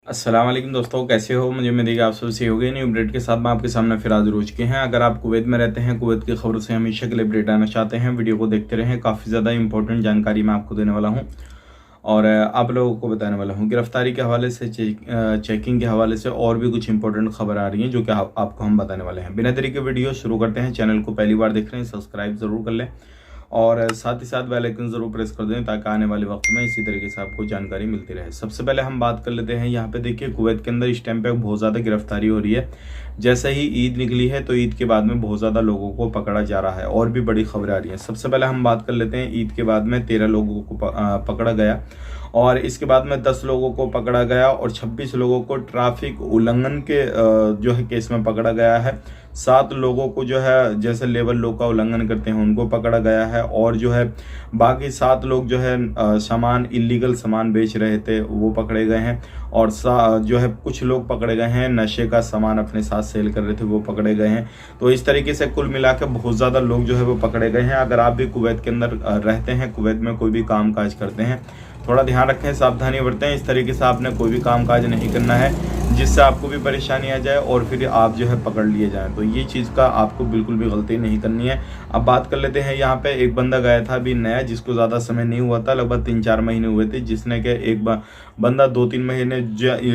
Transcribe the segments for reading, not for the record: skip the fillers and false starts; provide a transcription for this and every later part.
अस्सलाम वालेकुम दोस्तों, कैसे हो? मुझे उम्मीद है कि आप सब सही हो गए। न्यू अपडेट के साथ मैं आपके सामने फिर हाजिर हो चुके हैं। अगर आप कुवैत में रहते हैं, कुवैत की खबरों से हमेशा के लिए अपडेट आना चाहते हैं, वीडियो को देखते रहें। काफ़ी ज़्यादा इंपॉर्टेंट जानकारी मैं आपको देने वाला हूँ और आप लोगों को बताने वाला हूँ। गिरफ्तारी के हवाले से, चेकिंग के हवाले से और भी कुछ इंपॉर्टेंट खबर आ रही हैं जो कि आपको हम बताने वाले हैं। बिना देरी के वीडियो शुरू करते हैं। चैनल को पहली बार देख रहे हैं, सब्सक्राइब ज़रूर कर लें और साथ ही साथ बेल आइकन ज़रूर प्रेस कर दें ताकि आने वाले वक्त में इसी तरीके से आपको जानकारी मिलती रहे। सबसे पहले हम बात कर लेते हैं। यहाँ पे देखिए, कुवैत के अंदर इस टाइम पे बहुत ज़्यादा गिरफ्तारी हो रही है। जैसे ही ईद निकली है तो ईद के बाद में बहुत ज़्यादा लोगों को पकड़ा जा रहा है और भी बड़ी खबरें आ रही हैं। सबसे पहले हम बात कर लेते हैं, ईद के बाद में 13 लोगों को पकड़ा गया और इसके बाद में 10 लोगों को पकड़ा गया और 26 लोगों को ट्रैफिक उल्लंघन के जो है केस में पकड़ा गया है। 7 लोगों को जो है जैसे लेवल लॉ का उल्लंघन करते हैं उनको पकड़ा गया है और जो है बाकी 7 लोग जो है सामान इलीगल सामान बेच रहे थे वो पकड़े गए हैं और जो है कुछ लोग पकड़े गए हैं नशे का सामान अपने साथ सेल कर रहे थे वो पकड़े गए हैं। तो इस तरीके से कुल मिला के बहुत ज़्यादा लोग जो है वो पकड़े गए हैं। अगर आप भी कुवैत के अंदर रहते हैं, कुवैत में कोई भी काम काज करते हैं, थोड़ा ध्यान रखें, सावधानी बरतें। इस तरीके से आपने कोई भी काम काज नहीं करना है जिससे आपको भी परेशानी आ जाए और फिर आप जो है पकड़ लिए जाएं। तो ये चीज़ का आपको बिल्कुल भी गलती नहीं करनी है। अब बात कर लेते हैं, यहाँ पे एक बंदा गया था अभी नया, जिसको ज़्यादा समय नहीं हुआ था, लगभग 3-4 महीने हुए थे, जिसने के एक बंदा 2-3 महीने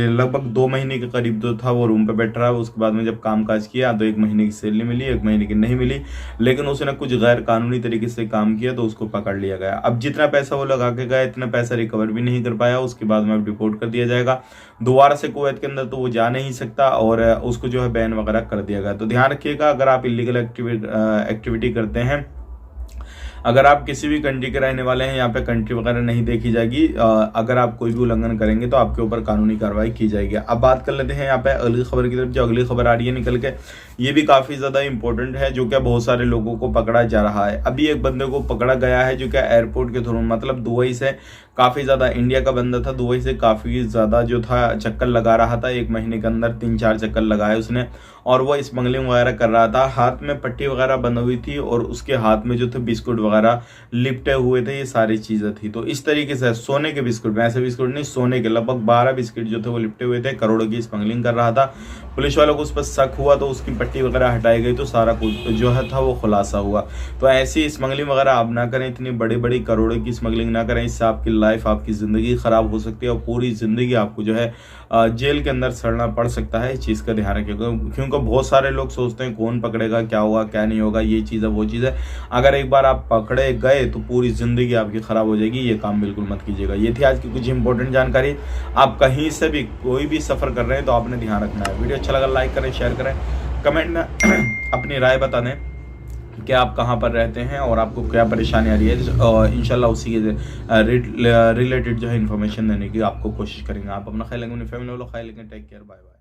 लगभग 2 महीने के करीब जो था वो रूम पे बैठ रहा है। उसके बाद में जब काम काज किया तो 1 महीने की सैलरी मिली, 1 महीने की नहीं मिली, लेकिन उसने कुछ गैर कानूनी तरीके से काम किया तो उसको पकड़ लिया गया। अब जितना पैसा वो लगा के गया इतना पैसा रिकवर भी नहीं कर पाया। उसके बाद में अब डिपोर्ट कर दिया जाएगा दोबारा से कुवैत के अंदर, तो वो जा नहीं सकता और उसको जो है बैन वगैरह कर दिया गया। तो ध्यान रखिएगा, अगर आप इलीगल एक्टिविटी करते हैं, अगर आप किसी भी कंट्री के रहने वाले हैं, यहाँ पे कंट्री वगैरह नहीं देखी जाएगी। अगर आप कोई भी उल्लंघन करेंगे तो आपके ऊपर कानूनी कार्रवाई की जाएगी। अब बात कर लेते हैं यहाँ पे अगली खबर की तरफ। जो अगली खबर आ रही है निकल के, ये भी काफ़ी ज़्यादा इंपॉर्टेंट है, जो क्या बहुत सारे लोगों को पकड़ा जा रहा है। अभी एक बंदे को पकड़ा गया है जो क्या एयरपोर्ट के थ्रू, मतलब दुबई से काफ़ी ज़्यादा, इंडिया का बंदा था, दुबई से काफ़ी ज़्यादा जो था चक्कर लगा रहा था। 1 महीने के अंदर 3-4 चक्कर लगाए उसने और वो स्मगलिंग वगैरह कर रहा था। हाथ में पट्टी वगैरह बंधी हुई थी और उसके हाथ में जो थे बिस्कुट वगैरह लिपटे हुए थे, ये सारी चीज़ें थी। तो इस तरीके से सोने के बिस्कुट, वैसे बिस्कुट नहीं, सोने के लगभग 12 बिस्कुट जो थे वो लिपटे हुए थे। करोड़ों की स्मगलिंग कर रहा था। पुलिस वालों को उस पर शक हुआ तो उसकी पट्टी वगैरह हटाई गई तो सारा कुछ जो है था वो खुलासा हुआ। तो ऐसी स्मगलिंग वगैरह आप ना करें, इतनी बड़ी बड़ी करोड़ों की स्मगलिंग ना करें, इससे आपकी लाइफ, आपकी ज़िंदगी ख़राब हो सकती है और पूरी ज़िंदगी आपको जो है जेल के अंदर सड़ना पड़ सकता है। इस चीज़ का ध्यान रखिएगा, क्योंकि बहुत सारे लोग सोचते हैं कौन पकड़ेगा, क्या होगा क्या नहीं होगा, ये चीज़ है वो चीज़ है। अगर एक बार आप पकड़े गए तो पूरी ज़िंदगी आपकी ख़राब हो जाएगी। ये काम बिल्कुल मत कीजिएगा। ये थी आज की कुछ इंपॉर्टेंट जानकारी। आप कहीं से भी कोई भी सफ़र कर रहे हैं तो आपने ध्यान रखना है। वीडियो अच्छा लगा लाइक करें, शेयर करें, कमेंट में अपनी राय बता दें कि आप कहाँ पर रहते हैं और आपको क्या परेशानी आ रही है। और इंशाल्लाह उसी के रिलेटेड जो है इन्फॉर्मेशन देने की आपको कोशिश करेंगे। आप अपना ख्याल रखें, अपनी फैमिली वालों ख्याल रखें। Take care, bye bye.